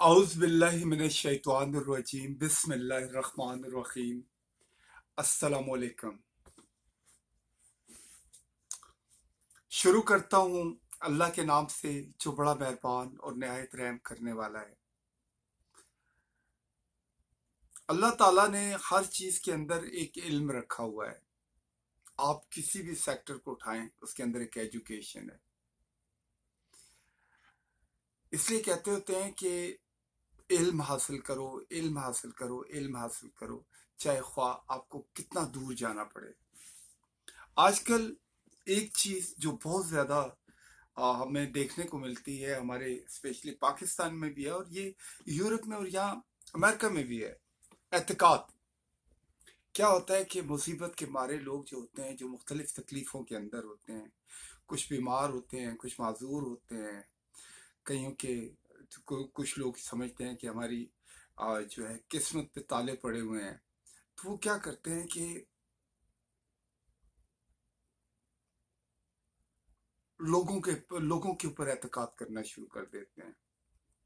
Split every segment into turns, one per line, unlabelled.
औज़ बिल्लाहि मिनश शैतानिर रजीम बिस्मिल्लाहिर रहमानिर रहीम अस्सलामु अलैकुम। शुरू करता हूँ अल्लाह के नाम से जो बड़ा मेहरबान और निहायत रहम करने वाला है। अल्लाह ताला ने हर चीज के अंदर एक इल्म रखा हुआ है। आप किसी भी सेक्टर को उठाएं, उसके अंदर एक एजुकेशन है। इसलिए कहते होते हैं कि इल्म हासिल करो, इल्म हासिल करो, इल्म हासिल करो, चाहे ख्वाह आपको कितना दूर जाना पड़े। आजकल एक चीज जो बहुत ज्यादा हमें देखने को मिलती है, हमारे स्पेशली पाकिस्तान में भी है और ये यूरोप में और यहाँ अमेरिका में भी है, एतकाद। क्या होता है कि मुसीबत के मारे लोग जो होते हैं, जो मुख्तलिफ तकलीफों के अंदर होते हैं, कुछ बीमार होते हैं, कुछ माजूर होते हैं, कईयों के कुछ लोग समझते हैं कि हमारी जो है किस्मत पे ताले पड़े हुए हैं, तो वो क्या करते हैं कि लोगों के ऊपर एतकाद करना शुरू कर देते हैं।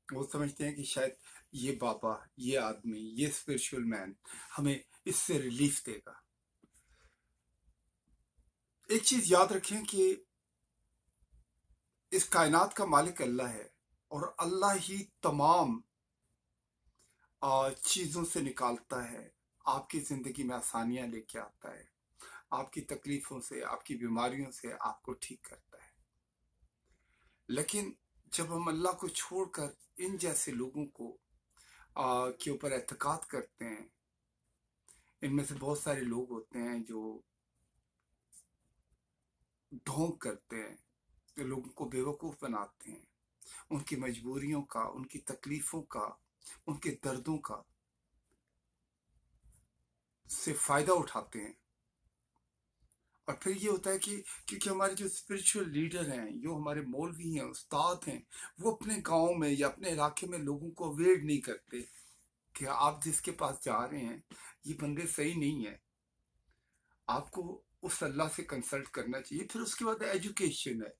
वो समझते हैं कि शायद ये बाबा, ये आदमी, ये स्पिरिचुअल मैन हमें इससे रिलीफ देगा। एक चीज याद रखें कि इस कायनात का मालिक अल्लाह है और अल्लाह ही तमाम चीजों से निकालता है, आपकी जिंदगी में आसानियां लेके आता है, आपकी तकलीफों से, आपकी बीमारियों से आपको ठीक करता है। लेकिन जब हम अल्लाह को छोड़कर इन जैसे लोगों को के ऊपर एतकाद करते हैं, इनमें से बहुत सारे लोग होते हैं जो ढोंग करते हैं, जो लोगों को बेवकूफ बनाते हैं, उनकी मजबूरियों का, उनकी तकलीफों का, उनके दर्दों का से फायदा उठाते हैं। और फिर ये होता है कि क्योंकि हमारे जो स्पिरिचुअल लीडर हैं, जो हमारे मौलवी हैं, उस्ताद हैं, वो अपने गांव में या अपने इलाके में लोगों को अवेयर नहीं करते कि आप जिसके पास जा रहे हैं ये बंदे सही नहीं है, आपको उस अल्लाह से कंसल्ट करना चाहिए। फिर उसके बाद एजुकेशन है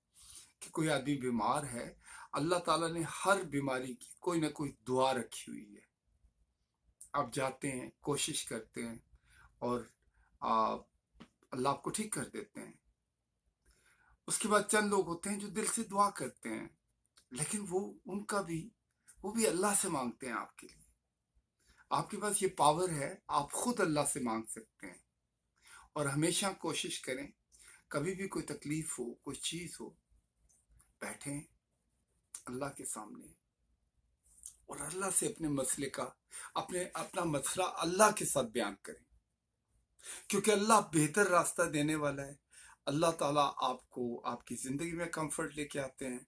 कि कोई आदमी बीमार है, अल्लाह ताला ने हर बीमारी की कोई ना कोई दुआ रखी हुई है। आप जाते हैं, कोशिश करते हैं और आ, अल्लाह आपको ठीक कर देते हैं। उसके बाद चंद लोग होते हैं जो दिल से दुआ करते हैं, लेकिन वो भी अल्लाह से मांगते हैं आपके लिए। आपके पास ये पावर है, आप खुद अल्लाह से मांग सकते हैं। और हमेशा कोशिश करें, कभी भी कोई तकलीफ हो, कोई चीज हो, बैठें अल्लाह के सामने और अल्लाह से अपने मसले का, अपना मसला अल्लाह के साथ बयान करें, क्योंकि अल्लाह बेहतर रास्ता देने वाला है। अल्लाह ताला आपको आपकी जिंदगी में कंफर्ट लेके आते हैं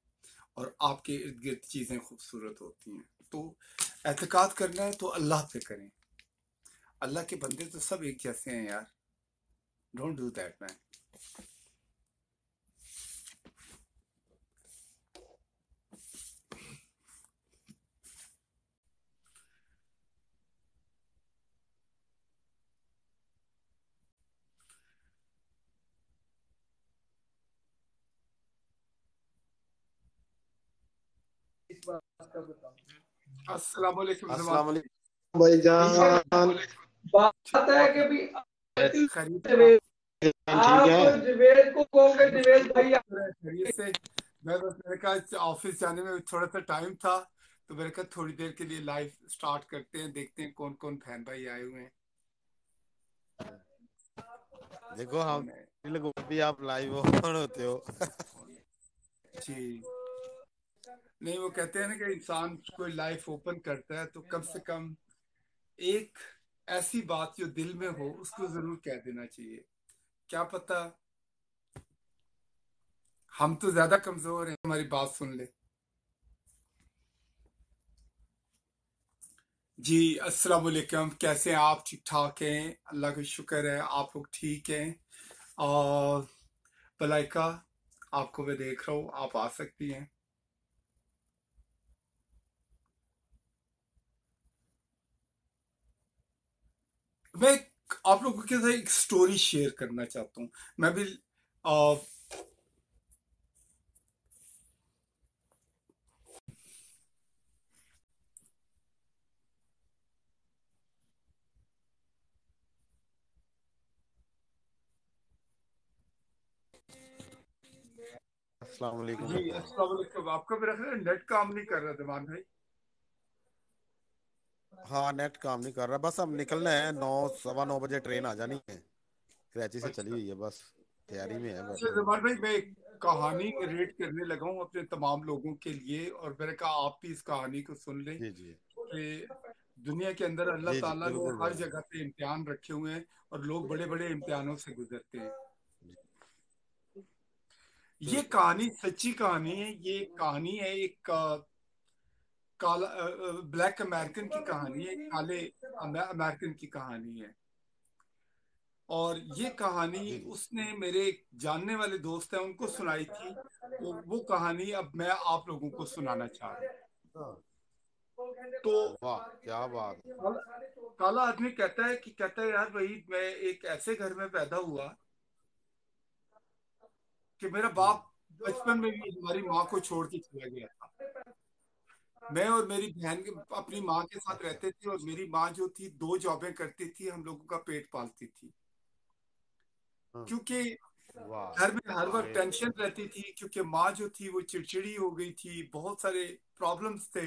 और आपके इर्द गिर्द चीजें खूबसूरत होती हैं। तो एतकाद करना है तो अल्लाह पे करें। अल्लाह के बंदे तो सब एक जैसे हैं यार, डोंट डू दैट मैन। अस्सलाम वालेकुम जमाल
अस्सलाम
भाई।
वालेकुम भाईजान।
बात है कि भी
खैरियत से आप?
जवेद,
ठीक
आप
है।
जवेद को कहोगे
बस
जवेद
अल्लाह
भाई।
का शुक्र है, खैरियत से। मैं बस मेरे कहा ऑफिस जाने में थोड़ा सा टाइम था, तो मेरे कहा थोड़ी देर के लिए लाइव स्टार्ट करते हैं, देखते हैं कौन कौन फैन भाई आए हुए हैं,
देखो हम
कौन है।
लोग भी आप लाइव ऑन होते हो।
जी, नहीं वो कहते हैं ना कि इंसान कोई लाइफ ओपन करता है तो कम से कम एक ऐसी बात जो दिल में हो उसको जरूर कह देना चाहिए। क्या पता हम तो ज्यादा कमजोर हैं, हमारी बात सुन ले। जी अस्सलाम वालेकुम, कैसे हैं आप? ठीक ठाक हैं? अल्लाह का शुक्र है आप लोग ठीक हैं। और मलाइका, आपको मैं देख रहा हूँ, आप आ सकती हैं। मैं आप लोगों के साथ एक स्टोरी शेयर करना चाहता हूँ। मैं भी आ,
अस्सलाम वालेकुम।
जी अस्सलाम वालेकुम। आपका मेरा ख्याल नेट काम नहीं कर रहा जमान भाई।
हाँ नेट काम नहीं कर रहा, बस हम निकलना है, 9 सवा 9 बजे ट्रेन आ जानी है, कराची से चली
अच्छा
हुई है, बस तैयारी में है
अच्छा
बैठे हुए।
जमान भाई, मैं एक कहानी नरेट करने लगा हूँ अपने तमाम लोगों के लिए, और मैंने कहा आप भी इस कहानी को सुन लें
जी जी
कि दुनिया के अंदर अल्लाह
जी जी
ताला ने
बिल्कुल
हर
भाई।
जगह पे इम्तिहान रखे हुए हैं और लोग बड़े बड़े इम्तिहानों से गुजरते हैं। ये
बिल्कुल
कहानी सच्ची कहानी है। ये कहानी है एक काला ब्लैक अमेरिकन की कहानी है, काले अमेरिकन की कहानी है। और ये कहानी
जी जी।
उसने मेरे एक जानने वाले दोस्त हैं उनको सुनाई थी, तो वो कहानी अब मैं आप लोगों को सुनाना चाह रहा हूँ।
हाँ,
तो
वाह क्या बात है।
काला काला आदमी कहता है यार भाई, मैं एक ऐसे घर में पैदा हुआ कि मेरा
हम्म।
बाप बचपन में भी हमारी माँ को छोड़ के चला गया था। मैं और मेरी बहन अपनी माँ के साथ
अच्छा।
रहते थे, और मेरी माँ जो थी 2 जॉबें करती थी, हम लोगों का पेट पालती थी।
हाँ,
क्योंकि
वाह।
घर में हर वक्त
ग्रेट
टेंशन
ग्रेट।
रहती थी, क्योंकि माँ जो थी वो चिड़चिड़ी हो गई थी, बहुत सारे प्रॉब्लम्स थे।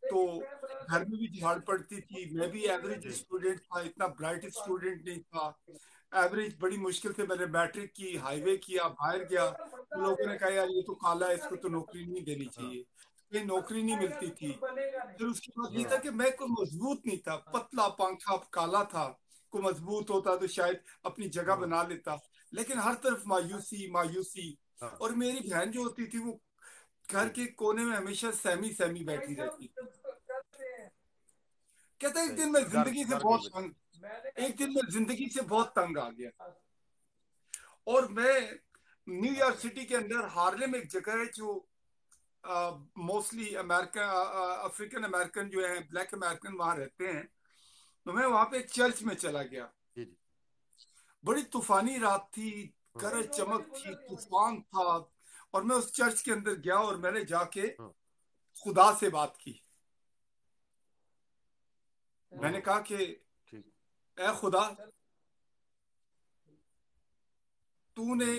तो घर में भी झाड़ पड़ती थी। मैं भी एवरेज
जी
स्टूडेंट था, इतना ब्राइट स्टूडेंट नहीं था। एवरेज बड़ी मुश्किल से मैंने मैट्रिक की, हाईवे किया, बाहर गया, तो लोगों ने कहा यार ये तो काला है, इसको तो नौकरी नहीं देनी
हाँ
चाहिए। कहीं नौकरी नहीं मिलती थी। फिर उसके बाद ये था
हाँ
कि मैं कोई मजबूत नहीं था, पतला पंखा काला था। को मजबूत होता तो शायद अपनी जगह
हाँ
बना लेता। लेकिन हर तरफ मायूसी मायूसी।
हाँ।
और मेरी बहन जो होती थी वो घर
जी
के कोने में हमेशा सहमी सहमी बैठी रहती थी। कहता एक
सही,
दिन मैं
डर
जिंदगी से
डर गई
बहुत
बच्ची।
तंग एक दिन मैं जिंदगी से बहुत तंग आ गया। और मैं न्यूयॉर्क
अच्छा।
सिटी के अंदर हार्लेम एक जगह है जो मोस्टली अमेरिकन अफ्रीकन अमेरिकन जो है, ब्लैक अमेरिकन वहां रहते हैं। तो मैं वहां पे एक चर्च में चला गया।
जी जी।
बड़ी तूफानी रात थी,
हाँ
गरज चमक थी, तूफान था। और मैं उस चर्च के अंदर गया और मैंने जाके
हाँ।
खुदा से बात की। मैंने
हम्म।
कहा कि
ठीक।
ए खुदा, तूने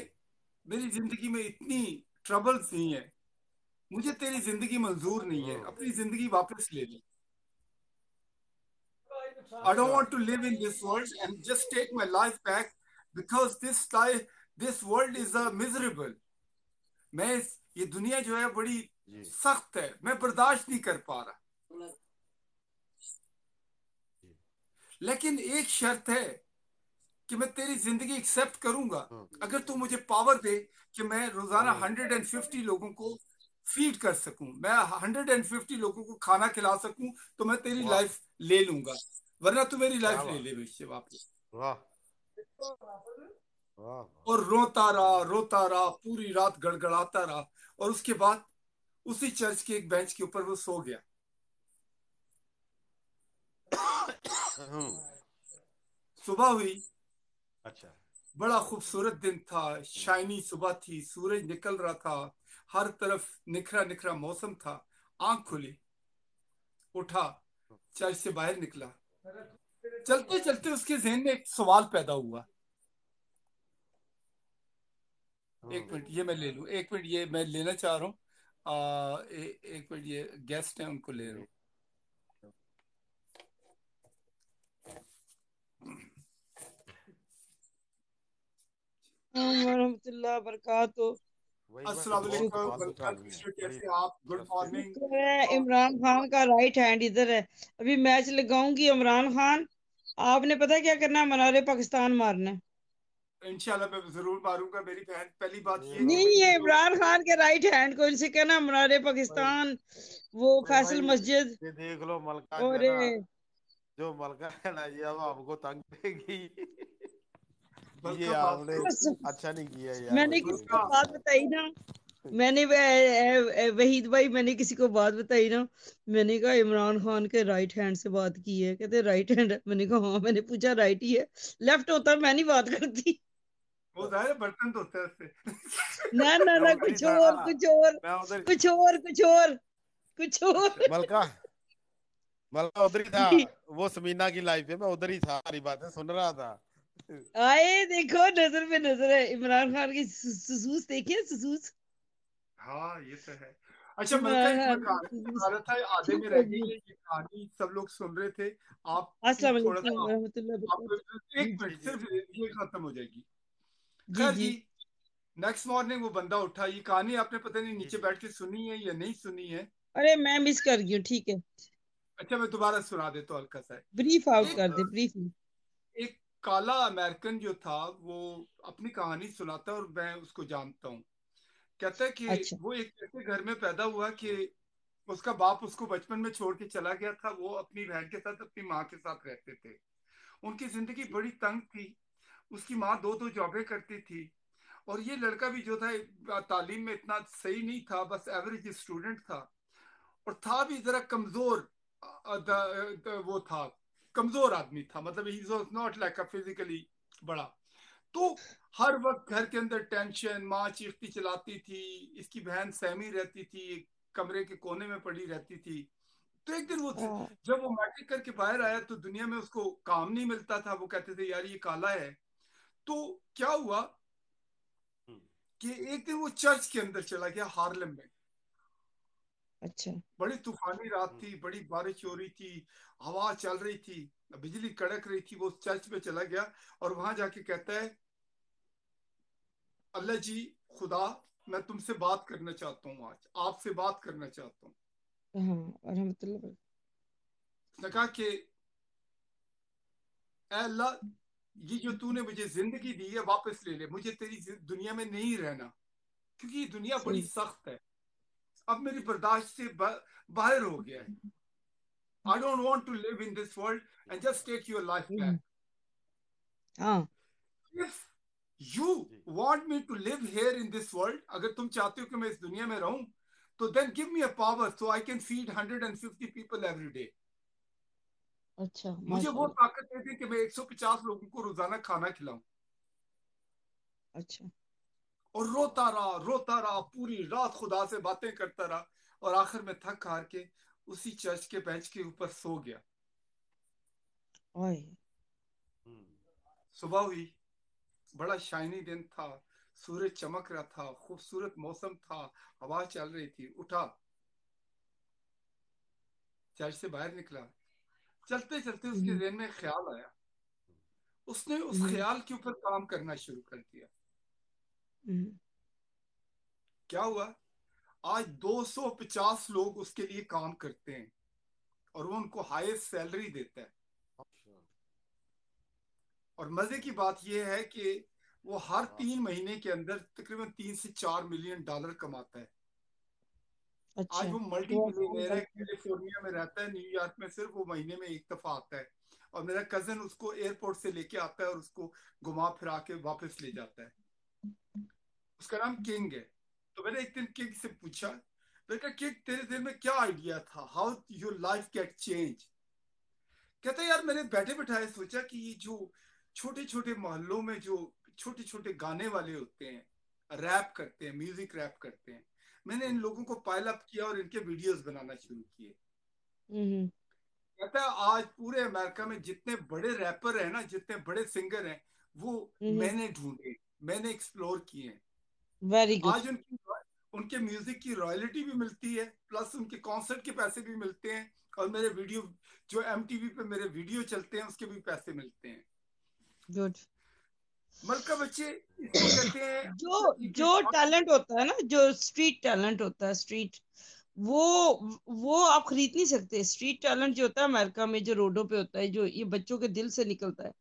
मेरी जिंदगी में इतनी ट्रबल्स दी हैं, मुझे तेरी जिंदगी मंजूर नहीं है,
हम्म।
अपनी जिंदगी वापस ले ले। I don't
अच्छा।
want to live in this world, and just take my life back, because this world is a miserable. ये दुनिया जो है बड़ी
जी
सख्त है, मैं बर्दाश्त नहीं कर पा रहा।
जी।
लेकिन एक शर्त है कि मैं तेरी जिंदगी एक्सेप्ट करूंगा,
हाँ।
अगर तू मुझे पावर दे कि मैं रोजाना
हम्म।
150 लोगों को फीड कर सकूं, मैं 150 लोगों को खाना खिला सकूं, तो मैं तेरी
वाह
लाइफ ले लूंगा। वरना तू मेरी
क्या
लाइफ ले
बात।
ले मुझसे वापस।
वाह वाह वाह।
और रोता रहा, पूरी रात गड़गड़ाता रहा। और उसके बाद उसी चर्च के एक बेंच के ऊपर वो सो गया।
हम्म।
सुबह हुई,
अच्छा।
बड़ा खूबसूरत दिन था,
हम्म।
शाइनी सुबह थी, सूरज निकल रहा था, हर तरफ निखरा निखरा मौसम था। आंख खुली, उठा, चर्च से बाहर निकला। चलते चलते उसके जहन में एक सवाल पैदा हुआ। एक
हम्म।
मिनट ये मैं ले लूं, एक मिनट ये मैं लेना चाह रहा हूँ। एक मिनट, ये गेस्ट हैं उनको ले रहा
जी।
हूँ।
वरहमतुल्लाह बरकातो।
वही वही
अस्सलाम
बहुत
वालेकुम,
फालतू
वेलकम
कहानी है,
मिस्टर,
बड़ी
कैसे आप? Good
interesting.
मॉर्निंग।
शुक्र है इमरान खान का राइट हैंड इधर है। अभी मैच लगाऊंगी इमरान खान। आपने पता क्या करना है, मनारे पाकिस्तान मारना है।
इंशाल्लाह मैं जरूर मारूंगा मेरी बहन। पहली बात ये है कि
नहीं,
मैं
ये
ये जो
इमरान खान के राइट हैंड को इनसे कहना मनारे
भाई
पाकिस्तान, वो
भाई
फैसल मस्जिद।
ये देख लो मलका जो है
और
ना, जो मलका है ना, ये अब हमको तंग करेगी। ये
बल्कि बात
आपने
करो।
अच्छा नहीं किया यार,
मैंने
बच्चे
किसी को
बल्कि
बात बताई ना, मैंने वहीद भाई, मैंने किसी को बात बताई ना, मैंने कहा इमरान खान के राइट हैंड से बात की है, कहते राइट हैंड। मैंने कहा हाँ, मैंने पूछा राइट ही है, लेफ्ट होता मैं नहीं बात करती।
वो जाहिर है बर्तन धोते हैं उससे।
ना ना
मैं
ना,
उधर ही
कुछ
था
और
ना,
कुछ और
मैं उधर।
कुछ और कुछ और कुछ और।
मलका मलका उधर ही था। वो समीना की लाइफ है, मैं उधर ही था, सारी बातें सुन रहा था।
आए देखो, नजर पे नजर है। इमरान खान की सुसूस देखिए, सुसूस।
हाँ ये तो है। अच्छा मलका, एक मैं कहानी सुना रहा था, आधे
ठीक
में
है
रह गई
जी।
है ये कहानी, सब लोग सुन रहे थे। आप
अस्सलाम
प्लीज थोड़ा
वालेकुम
सा,
रहमतुल्लाह
आप
वबरकातुहू।
एक
जी
जी
मिनट
जी
सिर्फ,
जी
ये खत्म हो जाएगी।
जी
खैर
जी
जी, नेक्स्ट मॉर्निंग वो बंदा उठा। ये कहानी आपने पता नहीं
जी
नीचे
जी
बैठ के सुनी है या नहीं सुनी है।
अरे मैं मिस कर गई हूँ, ठीक है।
अच्छा मैं दोबारा सुना देता हूँ हल्का सा।
ब्रीफ आउट
एक
कर दे,
हाँ
ब्रीफ।
एक काला अमेरिकन जो था, वो अपनी कहानी सुनाता है और मैं उसको जानता हूँ। कहता है कि
अच्छा
वो एक ऐसे घर में पैदा हुआ कि उसका बाप उसको बचपन में छोड़ के चला गया था। वो अपनी बहन के साथ, अपनी माँ के साथ रहते थे। उनकी जिंदगी बड़ी तंग थी। उसकी माँ दो दो जॉबें करती थी। और ये लड़का भी जो था तालीम में इतना सही नहीं था, बस एवरेज स्टूडेंट था। और था भी जरा कमजोर। वो था कमजोर आदमी था, मतलब he was not like a physically बड़ा। तो हर वक्त घर के अंदर टेंशन, माँ चीखती चलाती थी। इसकी बहन सहमी रहती थी, एक कमरे के कोने में पड़ी रहती थी। तो एक दिन वो,
हाँ
जब वो मैट्रिक करके बाहर आया तो दुनिया में उसको काम नहीं मिलता था। वो कहते थे यार ये काला है। तो क्या हुआ
हम्म,
कि एक दिन वो चर्च के अंदर चला गया, हार्लम में।
अच्छा
बड़ी तूफानी रात
हम्म,
थी, बड़ी बारिश हो रही थी, हवा चल रही थी, बिजली कड़क रही थी। वो चर्च में चला गया और वहां जाके कहता है, अल्लाह जी, खुदा, मैं तुमसे बात करना चाहता हूँ, आज आपसे बात करना चाहता हूँ।
हाँ रहमतुल्लाह।
उसने कहा कि "ऐ अल्लाह, ये जो तूने मुझे जिंदगी दी है वापस ले ले, मुझे तेरी दुनिया में नहीं रहना, क्योंकि ये दुनिया बड़ी
सही।
सख्त है। अब मेरी बर्दाश्त से बाहर हो गया है। I don't want to live in this world and just take your life
hmm,
back.
हाँ
इफ यू
जी
want me to live here in this world, अगर तुम चाहते हो कि मैं इस दुनिया में रहूं, तो then give me a power so I can feed 150 people every day.
अच्छा
मुझे वो
माशाल्लाह।
ताकत दे दी कि मैं 150 लोगों को रोजाना खाना खिलाऊं।
अच्छा
और रोता रहा पूरी रात, खुदा से बातें करता रहा। और आखिर में थक हार के उसी चर्च के बेंच के ऊपर सो गया।
ओए।
हम्म,
सुबह हुई, बड़ा शाइनी दिन था, सूरज चमक रहा था, खूबसूरत मौसम था, हवा चल रही थी। उठा, चर्च से बाहर निकला। चलते चलते उसके
हम्म
जहन में ख्याल आया। उसने उस
हम्म
ख्याल के ऊपर काम करना शुरू कर दिया।
हम्म,
क्या हुआ, आज 250 लोग उसके लिए काम करते हैं और वो उनको हाईएस्ट सैलरी देता है।
अच्छा
और मजे की बात यह है कि वो हर
वाह
3 महीने के अंदर तकरीबन 3 से 4 मिलियन डॉलर कमाता है। आज
अच्छा
वो मल्टी
तो आसान
मिलियनर है,
बात है।
कैलिफोर्निया में रहता है, न्यूयॉर्क में सिर्फ वो महीने में एक दफा आता है। और मेरा कजन उसको एयरपोर्ट से लेके आता है और उसको घुमा फिरा के वापस ले जाता है। उसका नाम किंग है। तो मैंने एक दिन किंग से पूछा, मैंने कहा किंग, तेरे दिल में क्या आइडिया था, how your life get change. कहता है यार, मैंने बैठे बैठाए सोचा कि ये जो छोटे छोटे मोहल्लों में जो छोटे छोटे गाने वाले होते हैं, रैप करते हैं, म्यूजिक रैप करते हैं, मैंने इन लोगों को पाइल अप किया और इनके वीडियोस बनाना शुरू किए।
हम्म
कहता है आज पूरे अमेरिका में जितने बड़े रैपर हैं ना, जितने बड़े सिंगर हैं, वो
हम्म,
मैंने ढूंढे, मैंने एक्सप्लोर किए हैं।
Very good.
आज उनकी उनके म्यूजिक की रॉयल्टी भी मिलती है, प्लस उनके कॉन्सर्ट के पैसे भी मिलते हैं। और मेरे वीडियो, जो एमटीवी पे मेरे वीडियो चलते हैं, उसके भी पैसे मिलते हैं।
गुड।
मलका बच्चे, इसको कहते हैं
जो
कि
जो टैलेंट होता है ना, जो स्ट्रीट टैलेंट होता है, स्ट्रीट, वो वो आप खरीद नहीं सकते। स्ट्रीट टैलेंट जो होता है अमेरिका में, जो रोडों पे होता है, जो ये बच्चों के दिल से निकलता है,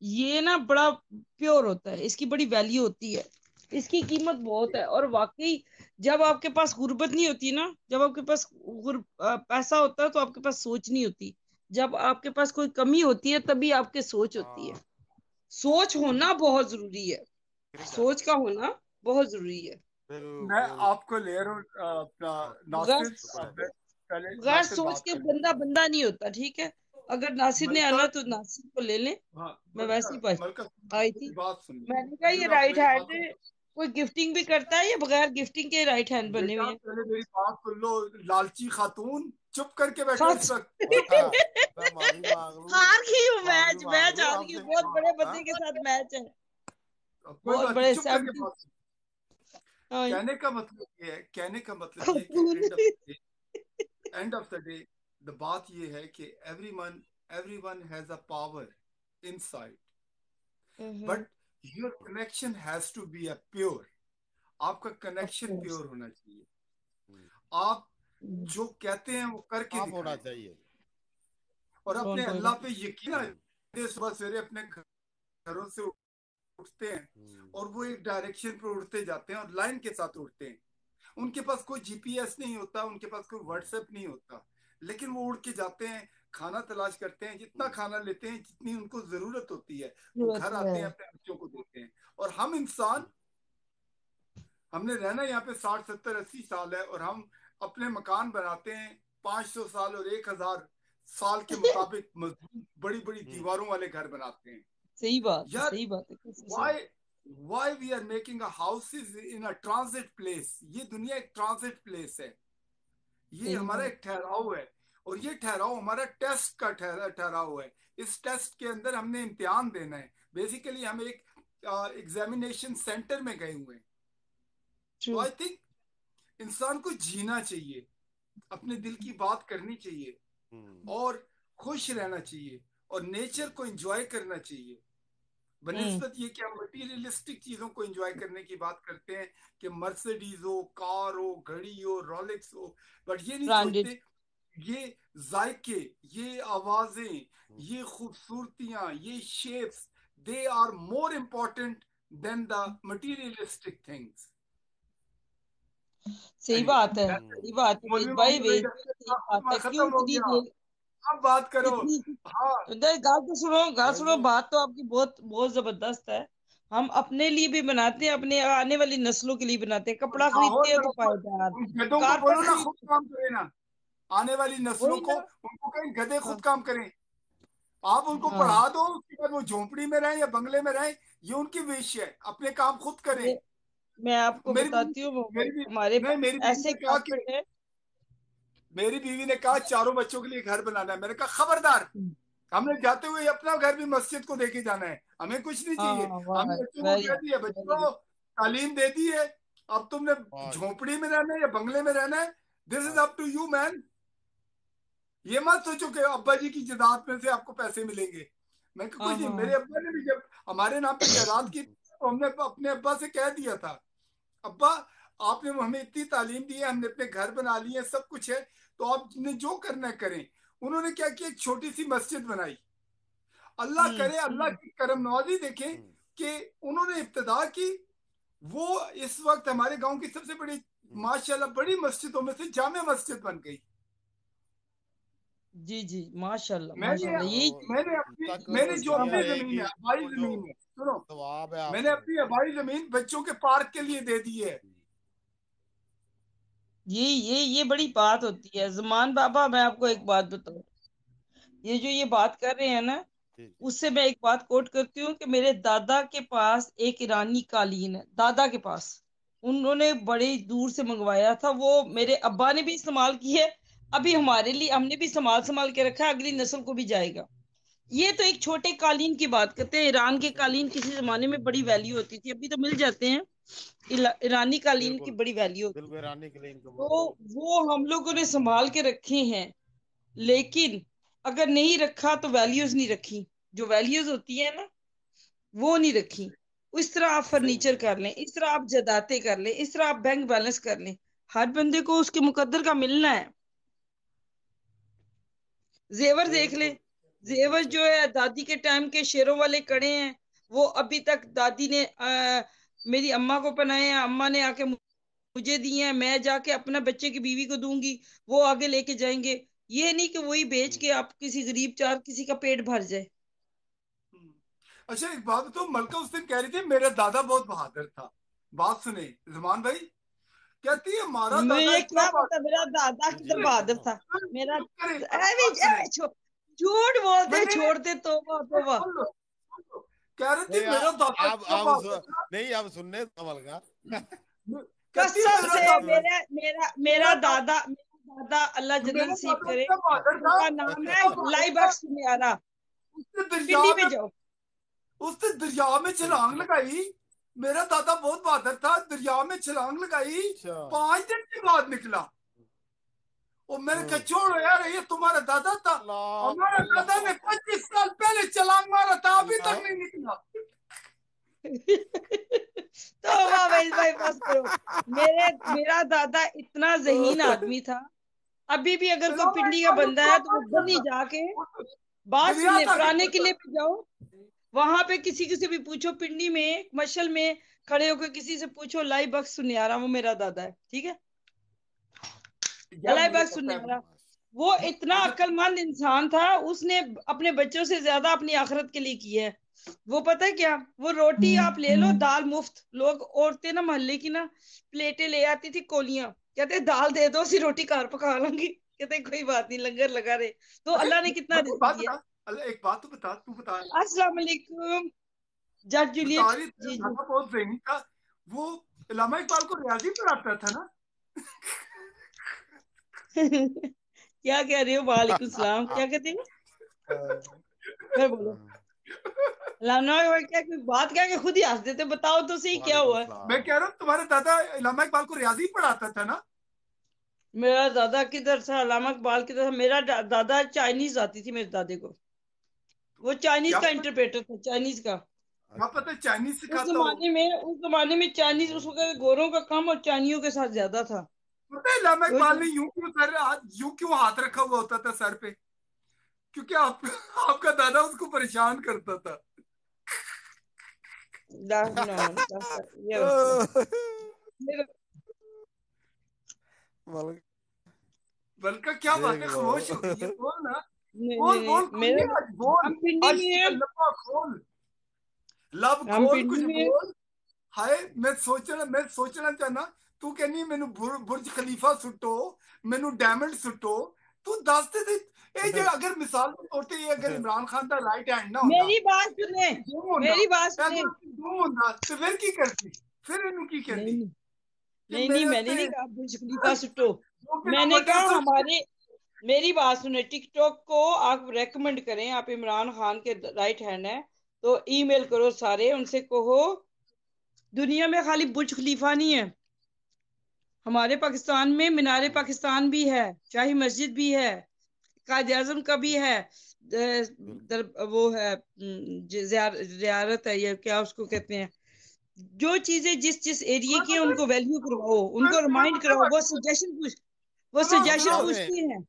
ये ना बड़ा प्योर होता है, इसकी बड़ी वैल्यू होती है, इसकी कीमत बहुत है। और वाकई जब आपके पास गुर्बत नहीं होती ना, जब आपके पास पैसा होता है, तो आपके पास सोच नहीं होती। जब आपके पास कोई कमी होती है तभी आपके सोच होती है।
हाँ
सोच होना बहुत जरूरी है,
एग्री
सोच
करता
का
हूँ
होना बहुत जरूरी है।
मैं
बिल्कुल
आपको ले रहा हूँ अपना
हाँ
बगैर
नासिर।
बिल्कुल है
अब मैं पहले
बगैर
नासिर
सोच
बात
के
कर लेता
बंदा बंदा नहीं होता, ठीक है। अगर नासिर ने
मलका।
आना तो नासिर को ले लें।
हाँ
मैं
मलका,
वैसे ही बस
मलका
आई
मेरी
थी।
बात सुनिए।
मैंने कहा ये
अभी आप
राइट
मेरी
हैंड
बात सुन,
कोई गिफ्टिंग भी करता है या बगैर गिफ्टिंग के राइट हैंड बने हुए
बेटा
हैं?
पहले मेरी बात सुन लो। लालची खातून, चुप करके बैठो
सच।
इस वक्त।
अच्छा मैं माफी मांग लूं
हार गई हूँ,
माफी
मैच
मांग
मैच
लूं
हार गई हूँ।
आपसे
बहुत
हाँ,
बड़े
हाँ
बंदे के साथ मैच है।
कोई
बहुत
बात नहीं,
बड़े
चुप करके
70।
बात सुन।
हाँ
कहने का मतलब ये है, कहने का मतलब ये है कि
खातून।
End of the day the बात ये है कि everyone has a power inside, but your connection has to be a pure. आपका
ऑफ
कनेक्शन
कोर्स।
प्योर होना चाहिए। आप जो कहते हैं वो करके
आप होना
दिखाएं,
चाहिए।
और अपने
डोंट डू
अल्लाह
इट।
पे यकीन रखें। सुबह सवेरे अपने घरों से उठते हैं और वो एक डायरेक्शन पे उड़ते जाते हैं और लाइन के साथ उड़ते हैं। उनके पास कोई जीपीएस नहीं होता, उनके पास कोई व्हाट्सएप नहीं होता, लेकिन वो उड़ के जाते हैं, खाना तलाश करते हैं, जितना खाना लेते हैं जितनी उनको जरूरत होती है, वो
जरूरत
घर
है।
आते हैं, अपने बच्चों को देते हैं। और हम इंसान, हमने रहना यहाँ पे 60 70 80 साल है, और हम अपने मकान बनाते हैं 500 साल और 1000 साल के मुताबिक मजबूत बड़ी बड़ी दीवारों वाले घर बनाते हैं।
सही बात है,
यार
सही बात है, कैसे सही।
why why we are making a houses in a transit place? ये दुनिया एक ट्रांजिट प्लेस है, ये
सही
हमारा
बात।
एक ठहराव है, और ये ठहराव हमारा टेस्ट का ठहराव है। इस टेस्ट के अंदर हमने इम्तिहान देना है। बेसिकली हम एक एग्जामिनेशन सेंटर में गए हुए हैं। तो
ट्रू।
आई थिंक इंसान को जीना चाहिए, अपने दिल की बात करनी चाहिए, और खुश रहना चाहिए, और नेचर को एंजॉय करना चाहिए। बनिस्बत ये कि हम मटीरियलिस्टिक चीजों को एंजॉय करने की बात करते हैं कि मर्सिडीज हो, कार हो, घड़ी हो, रोलेक्स हो, बट ये नहीं
ब्रांडेड।
सोचते ये जायके, ये आवाजें, ये खूबसूरतियां, ये shapes, they are more important than the materialistic things.
सही बात है, सही बात है
मौलवी
वेद भाई,
मोहम्मद
वेद भाई, सही बात
खुतबा
है।
खत्म
क्यों
हो
इतनी
गया,
देर,
अब बात करो।
इतनी,
हाँ,
उधर गाल तो सुनो, गाल
नहीं
सुनो।
नहीं,
बात तो आपकी बहुत बहुत जबरदस्त है। हम अपने लिए भी बनाते हैं, अपने आने वाली नस्लों के लिए बनाते हैं। कपड़ा
लाहौर
खरीदते हैं तो
तरफ
पायदार,
उन गधों को
कारपेट
बोलो ना खुद
खरीदते,
काम करे ना, आने वाली नस्लों
वही
को
ना।
उनको कहीं गधे खुद
हाँ
काम करें। आप उनको
हाँ।
पढ़ा दो, उसके बाद वो झोंपड़ी में रहें या बंगले में रहें, ये उनकी विश है, अपने काम खुद करें।
ये मैं आपको
मेरी
बताती
बीवी
हूँ
मेरी
मोहम्मद,
भी
हमारे
नहीं,
पास ऐसे कारपेट है।
मेरी बीवी ने कहा चारों बच्चों के लिए घर बनाना है। मैंने कहा खबरदार, हमने जाते हुए अपना घर भी मस्जिद को देके जाना है, हमें कुछ नहीं
हाँ
चाहिए।
वाह,
हमने बच्चों को
वेरी
कह दिया,
गुड, वेरी
बच्चों
गुड।
तालीम दे दी है, अब तुमने
वाह,
झोंपड़ी में रहना है या बंगले में रहना है, this is up to you man. ये मत सोचो कि अब्बा जी की जायदाद में से आपको पैसे मिलेंगे। मैं कहा
हाँ
कुछ नहीं, मेरे
हाँ।
अब्बा ने भी जब हमारे नाम पे जायदाद की तो हमने अपने अब्बा से कह दिया था, अब्बा आपने हमें इतनी तालीम दी है, हमने अपने घर बना लिए, सब कुछ है, तो आपने जो करना है करें। उन्होंने क्या किया, एक छोटी सी मस्जिद बनाई। अल्लाह करे, अल्लाह की करम नवाजी देखें कि उन्होंने इब्तिदा की। वो इस वक्त हमारे गांव की सबसे बड़ी, माशाल्लाह बड़ी मस्जिदों में से जामे मस्जिद बन गई।
जी जी, माशाल्लाह
मैंने
माशाल्लाह, यही
मैंने अपनी
तक
मैंने जो
ये
अपनी
है
जमीन
कि
है, आबाई
वो जो
जमीन है, सुनो,
सवाब है
मैंने
आपको,
अपनी आबाई जमीन बच्चों के पार्क के लिए दे दी है।
ये बड़ी बात होती है। जमान बाबा, मैं आपको एक बात बताऊं, ये जो ये बात कर रहे हैं ना,
जी जी,
उससे मैं एक बात कोट करती हूँ कि मेरे दादा के पास एक ईरानी कालीन है, दादा के पास। उन्होंने बड़े दूर से मंगवाया था, वो मेरे अब्बा ने भी इस्तेमाल की है, अभी हमारे लिए हमने भी संभाल संभाल के रखा है, अगली नस्ल को भी जाएगा। ये तो एक छोटे कालीन की बात करते हैं। ईरान के कालीन किसी जमाने में बड़ी वैल्यू होती थी, अभी तो मिल जाते हैं। ईरानी कालीन की
बिल्कुल
बड़ी वैल्यू होती
बिल्कुल, ईरानी क्लीन का
है,
बहुत
तो वो हम लोगों ने संभाल के रखे हैं। लेकिन अगर नहीं रखा तो वैल्यूज नहीं रखी, जो वैल्यूज होती है ना, वो नहीं रखी। इस तरह आप फर्नीचर कर लें, इस तरह आप जदाते कर लें, इस तरह आप बैंक बैलेंस कर लें, हर बंदे को उसके मुकद्दर का मिलना है। जेवर देख ले,
बिल्कुल बिल्कुल
जेवर
सही।
जो है दादी के टाइम के शेरों वाले कड़े हैं, वो अभी तक दादी ने मेरी अम्मा को पहनाए हैं, अम्मा ने आके मुझे दिए हैं, मैं जाके अपना बच्चे की बीवी को दूंगी, वो आगे लेके जाएंगे। ये नहीं कि वही बेच के आप किसी गरीब चार किसी का पेट भर जाए।
अच्छा एक बात तो मलका उस दिन कह रही थी मेरा दादा बहुत बहादुर था। बात सुने जमान भाई, कहती है हमारा दादा
मुझे
इतना
क्या पता
बहादुर
मेरा दादा
जी जी,
किधर
मैं सुन
बहादुर
रहा हूँ।
था। मेरा
चुप करे,
अरे
बात सुने,
झूठ बोलते
मैंने
छोड़ते, तोबा तोबा।
सुन लो। कह रही
नहीं
थी मेरा दादा इतना बहादुर था,
नहीं, अब सुनने दो अमल का।
कहती है
कसम
मेरा
से
दादा,
मेरा मेरा
मेरा
मेरा दादा अल्लाह जन्नत
मेरा
नसीब
दादा
करे,
इतना बहादुर था,
उनका नाम है
इतना बहादुर
लाई
था,
बख्श सुनियारा।
उसने दरिया
पिंडी पे
में
जाओ।
उसने दरिया में छलांग लगाई, मेरा दादा बहुत बहादुर था, दरिया में छलांग लगाई,
अच्छा
5 दिन के बाद निकला। और मैंने कहा छोड़ो यार, ये तुम्हारा दादा था। हमारा दादा ने 25 साल पहले छलांग मारा था, अभी तक नहीं निकला।
तो भाई बस करो। मेरा दादा इतना ज़हीन आदमी था, अभी भी अगर कोई पिंडी का बंदा है तो वो गली जाके बात
दरिया
सुनने,
था
पुराने
कि
किले पे जाओ, वहां पे किसी से भी पूछो, पिंडी में मशल में खड़े होकर किसी से पूछो, लाइव बक्स सुनियारा वो मेरा दादा है, ठीक है,
यार
लाइव
मुझे
बक्स
पता है,
सुनियारा। वो इतना
मुझे
अक्लमंद इंसान था, उसने अपने बच्चों से ज्यादा अपनी आखिरत के लिए की है। वो पता है क्या, वो रोटी आप ले लो, दाल मुफ्त, लोग औरतें ना मोहल्ले की ना प्लेटें ले आती थी, कोलियां, कहते दाल दे दो, सी रोटी कार पका लेंगी, कहते कोई बात नहीं, लंगर लगा रहे। तो
अरे
अल्लाह ने कितना
मुझे
रिज़्क
बात
दिया।
बता, अल्लाह एक बात तो बता, तू बता
अस्सलाम वालेकुम जज
बता
जूलियट
रही
जी जी।
दादा बहुत ज़हीनी था। वो इलामा इकबाल को रियाजी पढ़ाता था ना।
क्या कह रहे हो, वालेकुम सलाम, क्या कहते हो, फिर बोलो। लाना क्या कोई बात, क्या कि खुद ही हंस देते, बताओ तो सही क्या
वालेकुम
हुआ है।
मैं कह रहा हूँ तुम्हारे दादा इलामा इकबाल को रियाजी पढ़ाता था ना।
मेरा दादा किधर था, अल्लामा इकबाल किधर था, मेरा दादा चाइनीज आती थी मेरे दादे को, वो चाइनीज
क्या
का
पता,
इंटरप्रेटर था, चाइनीज का।
क्या पता चाइनीज सिखाता हो।
उस जमाने में चाइनीज, उस वक्त गोरों का कम और चाइनियों के साथ ज्यादा था।
पता है इलामा
वो
इकबाल ने यूं क्यों हाथ रखा हुआ होता था सर पे, क्योंकि आपका दादा उसको परेशान करता था।
नो ये मेरा-
बल्कि क्या बात
देख
है,
लो
खामोश हो गई है, बोल ना,
नहीं
बोल
नहीं
बोल
मेरे,
खुली आज बोल।
हम पिंडी
आज
में,
लब्बा खोल, लब
हम
खोल,
पिंडी
कुछ
में,
बोल। हाय मैं सोचना चाहना, तू कहनी मैनू बुर्ज खलीफा सुट्टो, मैनू डायमंड सुट्टो। तू दसते थे ये जो, अगर मिसाल के तौर पे ये अगर इमरान खान का राइट हैंड ना होंदा,
मेरी बात सुने,
डूम होंदा,
मेरी बात सुने।
अगर डूम होंदा तो फिर की करती, फिर इनू की
नहीं
कहती
नहीं
कि
नहीं नहीं,
मेरे
मैंने
उत्ते
नहीं कहा बुर्ज खलीफा सुट्टो,
दो
मैंने
किलोमीटर
कहा
तो
हमारे, मेरी बात सुने, टिकटॉक को आप रेकमेंड करें, आप इमरान खान के राइट हैंड है, तो ईमेल करो सारे, उनसे कहो दुनिया में खाली बुर्ज खलीफा नहीं है, हमारे पाकिस्तान में मीनारे पाकिस्तान भी है, शाही मस्जिद भी है, कायद आजम का भी है, वो है, जियारत है, या क्या उसको कहते हैं, जो चीजें जिस जिस एरिया की है उनको वैल्यू करवाओ, उनको
तुम्हें
रिमाइंड
पता
कराओ, वो
है,
सजेशन
हम कर रहे
पूछती
हैं,
हैं।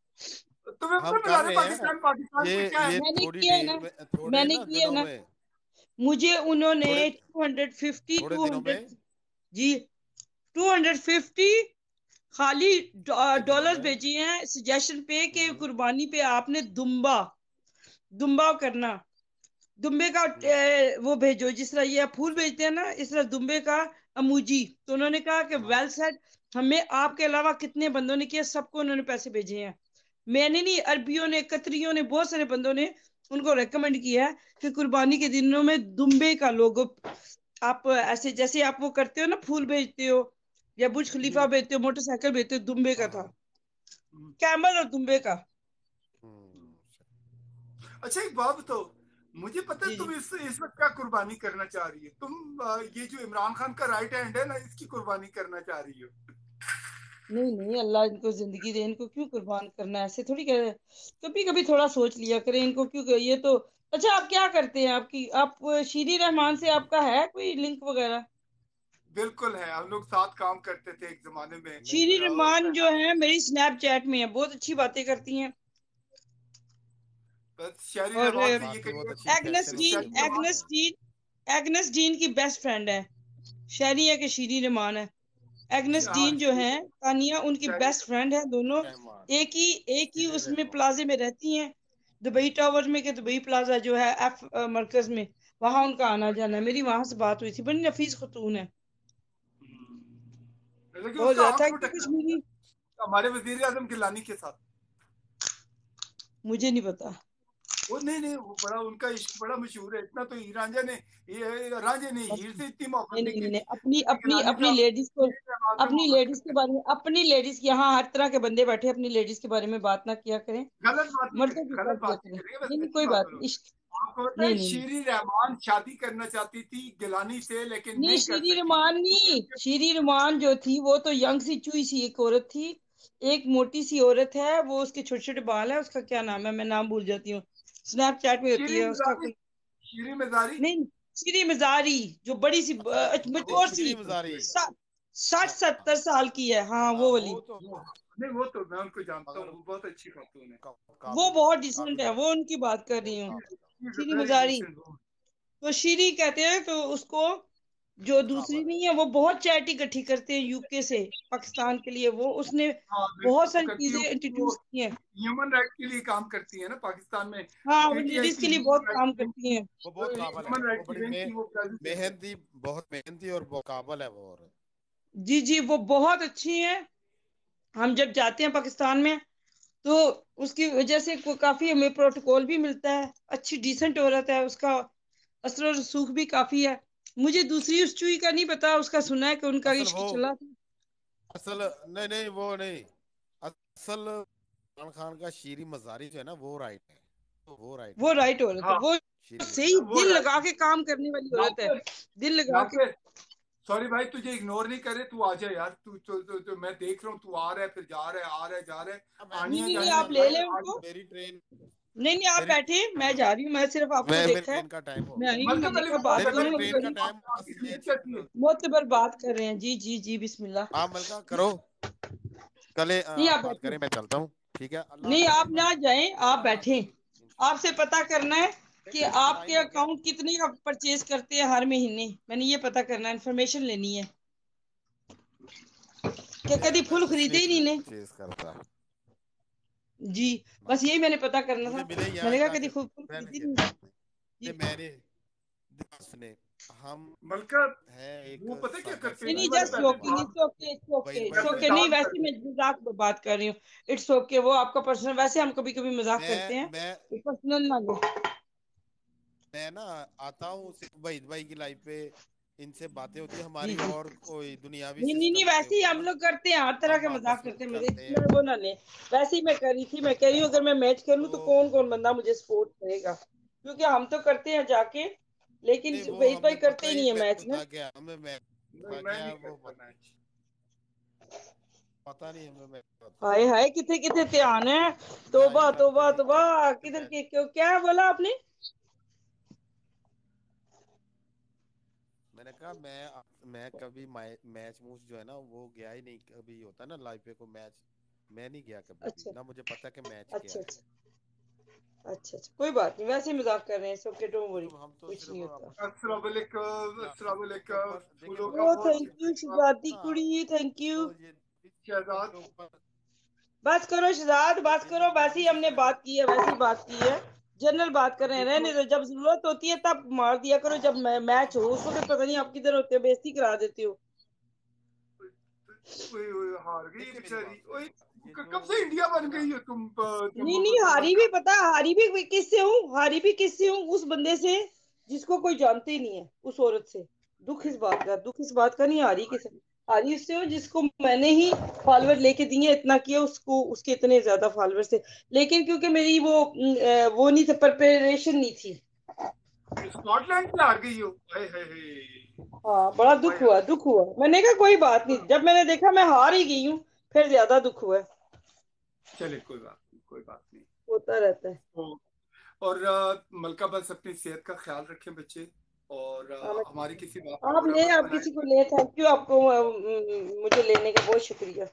तुम्हें पता
हम
है
कर
मीनारे
रहे हैं।
पाकिस्तान
ये
पे क्या है।
ये
मैंने
थोड़ी
किया है ना,
थोड़े
मैंने
ना
किया है
दिनों
ना,
में,
मुझे उन्होंने
थोड़े
250
थोड़े दिनों
200
में,
जी 250 खाली
थोड़े दिनों
डॉलर्स
में।
भेजी हैं सजेशन पे कि कुर्बानी पे आपने दुम्बा दुम्बा करना, दुम्बे का वो भेजो, जिस तरह ये फूल भेजते हैं ना, इस तरह दुम्बे का अमूजी। तो उन्होंने कहा कि वेल सेड, हमें आपके अलावा कितने बंदों ने किया, सबको उन्होंने पैसे भेजे हैं, मैंने नहीं, अरबियों ने, कतरियों ने, बहुत सारे बंदों ने उनको रेकमेंड किया है कि कुर्बानी के दिनों में दुम्बे का लोगो, आप ऐसे जैसे आप वो करते हो ना, फूल भेजते हो या बुर्ज खलीफा भेजते हो, मोटरसाइकिल भेजते हो, दुम्बे का था, कैमल और दुम्बे का।
अच्छा एक बात बताओ, मुझे पता है
जी
तुम
जी,
इस वक्त क्या कुर्बानी करना चाह रही है। तुम ये जो इमरान खान का राइट हैंड है ना, इसकी कुर्बानी करना चाह रही हो।
नहीं नहीं, अल्लाह इनको जिंदगी दे, इनको क्यों कुर्बान करना है, ऐसे थोड़ी कर, कभी कभी थोड़ा सोच लिया करें, इनको क्यों ये तो। अच्छा आप क्या करते हैं, आपकी आप शीरी रहमान से आपका है कोई लिंक वगैरह।
बिल्कुल है, हम लोग साथ काम करते थे एक जमाने में।
नहीं
शीरी
नहीं
रहमान जो है मेरी स्नैपचैट में है, बहुत अच्छी बातें करती हैं।
बस शायरी
और
रहमान से ये
बातें बहुत
कहिए
अच्छी
एग्नेस
फैशन
डीन,
उससे
शायरी रहमान।
बोलती हैं।
एग्नेस डीन की बेस्ट फ्रेंड है, शहरी है कि शीरी रहमान है, एग्नेस
हाँ,
डीन जो है, तानिया उनकी
शायरी
बेस्ट फ्रेंड है, दोनों
रहमान,
एक ही
शीरी
उसमें
रहमान।
प्लाजे में रहती हैं, दुबई टावर में, के दुबई प्लाजा जो है एफ मरकज में, वहां उनका आना जाना है, मेरी वहां से बात हुई थी, बड़ी नफीस खतून है,
लेकिन
बहुत
उसका
ज्यादा
आंख
है
में
कि
टक्कर
कश्मीरी,
हमारे वजीर आजम गिलानी के साथ।
मुझे नहीं पता।
वो नहीं नहीं, वो बड़ा उनका इश्क बड़ा मशहूर है, इतना तो हीर रांझा ने, रांझे ने हीर से इतनी मोहब्बत
नहीं
नहीं
नहीं
की
नहीं नहीं,
थी
अपनी
जितनी
अपनी
गिलानी
अपनी
साहब
लेडीज को,
हीर रहमान से
अपनी
मोहब्बत
लेडीज के
करते
बारे में, अपनी लेडीज की, यहाँ हर तरह के बंदे बैठे, अपनी लेडीज के बारे में बात ना किया करें,
हैं। गलत बात नहीं करें,
मर्दों की कर
गलत
दिया
बात नहीं
करें,
करेंगे,
नहीं
बस
नहीं
अच्छी
कोई
बात
बात
करो।
नहीं, इश्क,
आपको पता
नहीं
है
नहीं
शीरी रहमान शादी करना चाहती थी गिलानी से, लेकिन
नहीं,
नहीं कर
शीरी
सकी।
रमान नहीं, शीरी रमान जो थी वो तो यंग सी चुई सी एक औरत थी। एक मोटी सी औरत है, वो उसके छोटे छोटे बाल है, उसका क्या नाम है, मैं नाम भूल जाती हूँ। स्नैपचैट में होती
शीरी
है उसका
मजारी,
कोई।
शीरी मजारी।
नहीं, शीरी मजारी, जो बड़ी सी
अच्छा वो
मेच्योर सी,
शीरी मजारी।
60-70 साल की है, हाँ
हाँ
वो
वो
वाली।
तो
नहीं वो तो मैं उनको जानता हूँ,
मगर
वो बहुत अच्छी खातून है।
वो
काबिल
बहुत
काबिल
डिसेंट है, वो उनकी बात कर रही
बहुत
हूँ।
काबिल
शीरी
वेरी
मजारी,
डिसेंट वुमन।
तो शीरी कहते हैं तो उसको। जो
बहुत
दूसरी
काबिल है।
नहीं है, वो बहुत चैरिटी इकट्ठी करते हैं यूके से पाकिस्तान के लिए, वो उसने
हाँ
बहुत
बिल्कुल
सारी
करती है
चीजें
वो।
इंट्रोड्यूस की हैं।
ह्यूमन राइट के लिए काम करती है ना पाकिस्तान में।
हाँ, वो
पीटीआई
लेडीज
की
के लिए बहुत
ह्यूमन राइट
काम
की,
करती हैं।
वो बहुत काबिल है,
ह्यूमन
वो
राइट की
बड़ी
विंग की वो प्रेसिडेंट है।
मेहनती, बहुत मेहनती और बहुत काबिल है वो औरत।
जी जी, वो बहुत अच्छी है। हम जब जाते हैं पाकिस्तान में, तो उसकी वजह से काफी हमें प्रोटोकॉल भी मिलता है, अच्छी डिसेंट औरत है, उसका असर और रसूख भी काफी है। मुझे दूसरी उस चुई का नहीं पता, उसका सुना है कि उनका
असल
इश्क
वो
चला था।
असल नहीं नहीं वो नहीं, असल इमरान खान का शीरी मजारी जो है ना वो राइट है, तो वो राइट
वो
है
राइट औरत है
हाँ
वो,
शीरी
सही
मजारी।
वो
दिल
राइट।
लगा के काम करने वाली औरत है,
नासिर,
दिल लगा के।
नासिर सॉरी भाई, तुझे इग्नोर नहीं करे, तू आ जा यार। तू मैं देख रहा हूँ, तू आ रहा है फिर जा रहा है, आ रहा है जा रहा है।
नहीं
आनियां
नहीं नहीं,
जानियां
आप ले
भाई
ले
आज।
उनको।
मेरी ट्रेन
नहीं नहीं, आप
मेरी
बैठे, मैं जा रही हूँ, मैं सिर्फ आपको
मैं मेरी
देखा है।
ट्रेन का टाइम हो
मैं
गया।
आई हूँ,
मलका
मैंने
पहले
देखा
वो
बात
मेरी
बता,
करूँ
मेरी
मलका
ट्रेन
आपको।
का
तेरी
टाइम
आपकी
10
तबीयत
मिनट
कैसी है?
मोतबर बात कर रहे हैं, जी जी जी, बिस्मिल्लाह।
हाँ मलका करो, कल
नहीं,
आप
आप
बात
बैठे।
करें, मैं चलता हूँ। ठीक है, अल्लाह
नहीं,
हाफिज
आप
भाई,
ना जाएं, आप
कल बात
बैठे।
होगी इंशाल्लाह।
आपसे पता करना है
नहीं
कि
मेरा
आपके
टाइम हो गया।
अकाउंट कितने का परचेज करते हैं हर महीने, मैंने ये पता करना है, इन्फॉर्मेशन लेनी है कि
मेरा
कभी
मैं
फुल
कुछ
खरीदे
नहीं
ही नहीं ने।
परचेज करता
जी,
ना,
बस यही मैंने पता करना
मुझे
था।
मिले यहाँ
मैंने कहा कभी
तक
फुल
मैं नहीं
खरीदी नहीं।
देता नहीं,
जी।
मैंने सुने, हम
मलका
हैं एक
वो पता क्या
सादा
करते
नहीं
हैं,
नहीं,
तू
सिंपल
है ना
जस्ट
पैसे
जोकिंग,
इंसान,
डाल,
it's okay it's okay
Waheed भाई
इट्स
की
पैसे
ओके,
तरह।
नहीं
डाल
वैसे
कर।
मैं मजाक में बात कर रही हूँ। इट्स ओके, वो आपका पर्सनल, वैसे हम कभी कभी मजाक करते हैं,
मैं
पर्सनल ना लो।
मैं ना आता हूँ सिर्फ वहीद भाई की लाइफ पे, इनसे बातें होती है,
जी
हमारी
जी,
और कोई दुनियावी
नहीं नहीं नहीं,
सिस्टम के
वैसे ही
ऊपर
हम
ना
लोग करते हैं, हर तरह के
हम
मजाक
आपस में
करते हैं, मुझे
करते
इसमें
हैं।
वो ना ले। वैसे ही मैं कर रही थी, मैं कह रही हूँ अगर मैं मैच करूँ तो
तो
कौन कौन बंदा मुझे सपोर्ट करेगा, क्योंकि हम तो करते हैं जाके, लेकिन
नहीं वो
वहीद भाई
हमें
करते
पता
ही
ही
नहीं है
मैच
मैच ना।
होता क्या, हमें मैच
नहीं
होता
मैं
क्या
नहीं
वो
करता मैच।
पता नहीं हमें मैच होता
हाय
क्या।
हाय, कितने कितने ध्यान है।
मैं आई
तोबा
घर पे
तोबा
नीचे
तोबा, किधर
मैच,
के क्यों, क्या बोला आपने?
मैंने कहा मैं कभी मैच मूच जो है ना वो गया ही नहीं, कभी होता है ना लाइफ पे कोई मैच, मैं नहीं गया कभी भी
अच्छा
ना, मुझे पता कि मैच क्या
अच्छा
है।
अच्छा अच्छा अच्छा, कोई बात नहीं, वैसे ही मजाक कर रहे हैं, ओके डोंट वरी,
तो हम तो
कुछ
सिर्फ
नहीं होता।
अस्सलाम वालेकुम,
या
अस्सलाम
इसके
वालेकुम,
ऊपर देखिए
फूलों का
ओ
बहुत
थैंक यू
शुक्रिया
शहजादी
ना,
कुड़ी, थैंक यू।
तो ये इसके
शहजाद।
ऊपर
बस करो शहजाद, बस
ये जो
करो, वैसे
दुनियावी
ही हमने
सिस्टम है ना,
बात की है, वैसे ही बात की है। जनरल बात कर रहे हैं,
देखो
रहने दो, जब जरूरत होती है तब मार दिया करो, जब मैच हो उस वक्त पता नहीं आप किधर होते हो, बेइज्जती करा देते हो।
ओए ओए हार गई
देखिए मेरी
बेचारी।
बात सुनिए,
ओए
ये जो
कब से इंडिया
है
बन
ना,
गई हो तुम?
नहीं नहीं, हारी भी
मलका
पता, हारी भी किससे हूँ, हारी भी किससे हूँ, उस बंदे से जिसको कोई जानते ही नहीं है, उस औरत से। दुख इस बात का, दुख इस बात का नहीं, हारी किसे, हारी उससे हूँ जिसको मैंने ही फॉलोअर लेके दिए, इतना किया उसको, उसके इतने ज्यादा फॉलोअर से, लेकिन क्योंकि मेरी वो नहीं थी, प्रिपरेशन नहीं थी।
स्कॉटलैंड से हार गई हो? हाय हाय हाय।
हाँ, बड़ा
वाह
दुख
यार।
हुआ, दुख हुआ, मैंने कहा कोई बात नहीं, जब मैंने देखा मैं हार ही गई हूँ, फिर ज्यादा दुख हुआ।
चले कोई बात नहीं, कोई बात नहीं।
होता रहता है।
तो और मलका बस अपनी सेहत का ख्याल रखें बच्चे, और
हाँ, मैं
हमारी किसी बात पे
आप
बुरा
ले,
मत
आप
बनाए।
किसी को ले, थैंक यू आपको, मुझे लेने का बहुत शुक्रिया।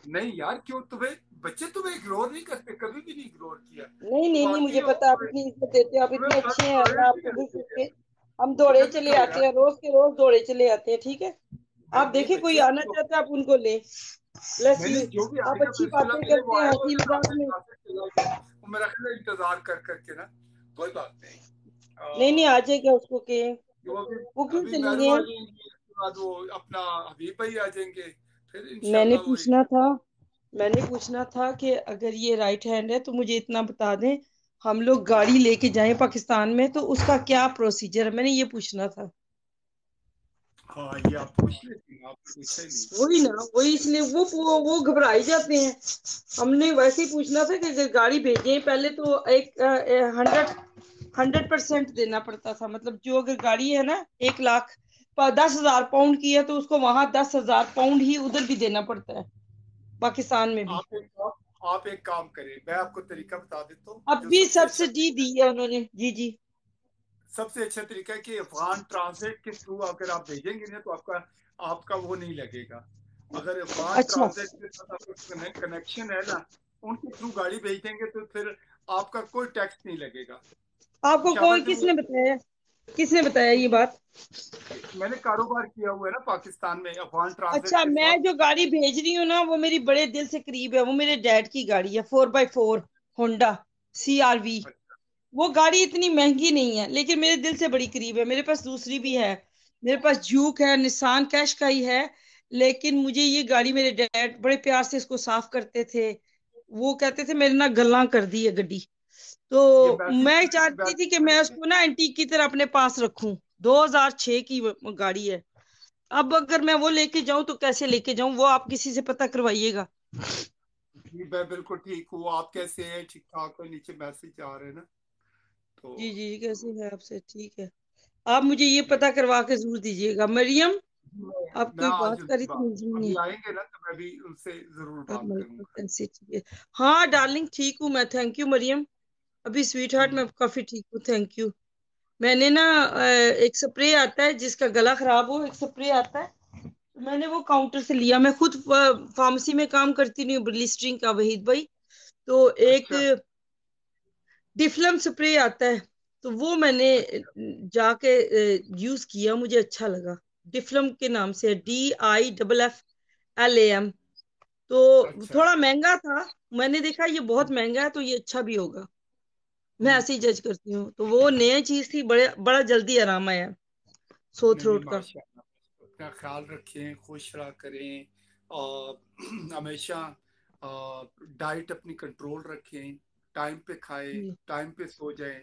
नहीं यार, क्यों तुम्हें बच्चे तुम्हें इग्नोर नहीं करते, कभी भी नहीं इग्नोर किया।
नहीं
तुम
नहीं नहीं,
आती
मुझे
हो,
पता, आप इतनी इज्जत देते हो, आप
तुम्हें
इतने अच्छे हैं, अल्लाह
प्रायोरिटी
आपको खुश
देते हैं।
रखे। हम दौड़े
इधर
चले
दिखाओ
आते
यार।
हैं, रोज के रोज दौड़े चले आते हैं, ठीक है।
नहीं
आप
नहीं
देखिए, कोई
बच्चे
आना
तो,
चाहता है आप उनको ले, ब्लेस
नहीं
यू।
नहीं, जो भी
आप
आएगा
अच्छी
बिस्मिल्लाह
बातें
करे, वो
करते हैं,
आएगा और
हंसी मजाक
नासिर
में।
नासिर चला गया, वो मेरा ख्याल है इंतजार कर करके ना। कोई बात नहीं।
नहीं नहीं, आ जाएगा उसको के,
वो अभी
वो क्यों
अभी
चली
मैरू
गए
आ
हैं?
जाएंगी, उसके बाद वो अपना हबीब भाई आ जाएंगे, फिर
मैंने
इंशाल्लाह वही।
पूछना था, मैंने पूछना था कि अगर ये राइट हैंड है तो मुझे इतना बता दें, हम लोग गाड़ी लेके जाएं पाकिस्तान में तो उसका क्या प्रोसीजर है, मैंने ये पूछना था।
हाँ ये आप पूछ लेते, आपने पूछा ही नहीं।
वही ना, वही, इसलिए वो घबराई जाते हैं। हमने वैसे ही पूछना था कि अगर गाड़ी भेजें, पहले तो एक 100 100% देना पड़ता था। मतलब जो अगर गाड़ी है ना 1,10,000 पाउंड की है तो उसको वहां 10,000 पाउंड ही उधर भी देना पड़ता है, पाकिस्तान में भी।
आप एक काम करें, मैं आपको तरीका बता देता हूँ
अब
जो
भी
सबसे अच्छा
सब्सिडी दी है उन्होंने। जी जी।
सबसे अच्छा तरीका है कि अफगान ट्रांसलेट के थ्रू अगर आप भेजेंगे ना तो आपका वो नहीं लगेगा। अगर अफगान
अच्छा,
ट्रांसलेट के साथ आपका कनेक्शन है ना, उनके थ्रू गाड़ी भेज देंगे तो फिर आपका कोई टैक्स नहीं लगेगा।
आपको
क्या
कौन
बात है वो,
किसने बताया ये बात?
मैंने कारोबार किया हुआ है ना पाकिस्तान में अफगान ट्रांसलेट
अच्छा,
के
मैं
साथ।
जो गाड़ी भेज रही हूँ ना वो मेरी बड़े दिल से करीब है। वो मेरे डैड की गाड़ी है, 4x4 होंडा CRV।
अच्छा,
वो गाड़ी इतनी महंगी नहीं है लेकिन मेरे दिल से बड़ी करीब है। मेरे पास दूसरी भी है, मेरे पास जूक है, निसान कैश का ही है। लेकिन मुझे ये गाड़ी, मेरे डैड बड़े प्यार से इसको साफ करते थे। वो कहते थे मेरे ना गल्ला कर दी है गड्डी।
ये
तो
वैसे
मैं चाहती थी कि मैं उसको ना एंटीक की तरह अपने पास रखूं। 2006 की गाड़ी है। अब अगर मैं वो लेके जाऊं तो कैसे लेके जाऊं, वो आप किसी से पता करवाइएगा।
जी मैं बिल्कुल ठीक हूँ। आप कैसे हैं? ठीक ठाक हो? नीचे मैसेज आ रहे हैं ना, तो
जी जी, कैसे है आपसे? ठीक है, आप मुझे ये
जी
पता करवा के जरूर दीजिएगा। मरियम, आप
मैं
कोई
आज
बात
उनकी
करी थी,
बात,
मुझे नहीं।
अभी आएंगे ना तो मैं भी उनसे जरूर
आप
बात
मरियम
करूंगा।
कैसी? ठीक है। हाँ डार्लिंग, ठीक हूँ मैं, थैंक यू मरियम। अभी स्वीट हार्ट
हम्म,
मैं काफी ठीक हूँ, थैंक यू। मैंने ना एक स्प्रे आता है जिसका गला खराब हो, एक स्प्रे आता है, तो मैंने वो काउंटर से लिया। मैं खुद फार्मेसी में काम करती नहीं हूँ, ब्लिस्टरिंग का, वहीद भाई। तो एक
अच्छा
डिफ्लम स्प्रे आता है, तो वो मैंने
अच्छा
जाके यूज किया, मुझे अच्छा लगा। डिफ्लम के नाम से, DIFFLAM। तो
अच्छा।
थोड़ा महंगा था, मैंने देखा ये बहुत महंगा है तो ये अच्छा भी होगा। मैं
हम्म,
ऐसे ही जज करती हूँ। तो वो नई चीज थी, बड़े बड़ा जल्दी आराम आया सो
नहीं नहीं,
थ्रोट का।
माशाल्लाह। अपना ख्याल रखें, खुश रहा करें और हमेशा डाइट अपनी कंट्रोल रखें, टाइम पे खाएं,
जी।
टाइम पे सो जाएं।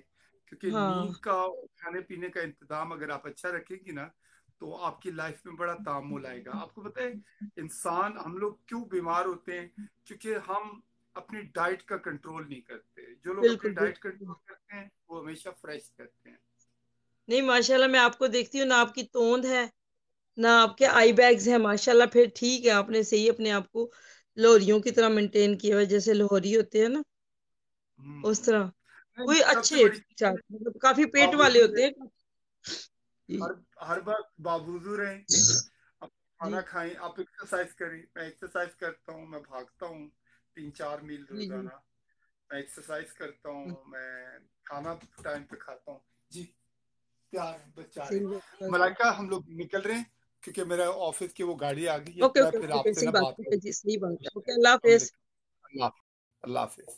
क्योंकि नींद
हाँ
का, खाने पीने का इंतजाम अगर आप अच्छा रखेंगी ना तो आपकी लाइफ में बड़ा तामुल आएगा। आपको पता है इंसान, हम लोग क्यों बीमार होते हैं? क्योंकि हम अपनी डाइट का कंट्रोल नहीं करते। जो लोग अपनी
बिल्कुल
डाइट
बिल्कुल।
कंट्रोल करते हैं वो हमेशा फ्रेश करते हैं।
नहीं माशाल्लाह, मैं आपको देखती हूँ ना, आपकी तोंद है ना, आपके आई बैग्स हैं माशाल्लाह। फिर ठीक है, आपने सही अपने आप को लोहरियों की तरह मेंटेन किया हुआ है, जैसे लोहरी होते हैं ना उस तरह।
नहीं,
कोई
सबसे
अच्छे
बड़ी
चाट, मतलब काफी पेट वाले
बावजूद
होते हैं। जी
हर बार बावजूद रहें। आप खाना
जी
खाएं, आप एक्सरसाइज करें। मैं एक्सरसाइज करता हूँ, मैं भागता हूँ 3-4 मील
जी जी।
रोजाना। मैं एक्सरसाइज करता हूँ, मैं खाना टाइम पे खाता हूँ। जी, प्यार बच्चा
सही
रहे।
बात है।
मलाइका, हम लोग निकल रहे हैं क्योंकि मेरा ऑफिस की वो गाड़ी आ गई है।
ओके
मैं
ओके
फिर
ओके ओके,
आपसे
सही
ना
बात
बात
है,
करूँ।
जी सही बात है। ओके, अल्लाह हाफिज।
अल्लाह, अल्लाह हाफिज।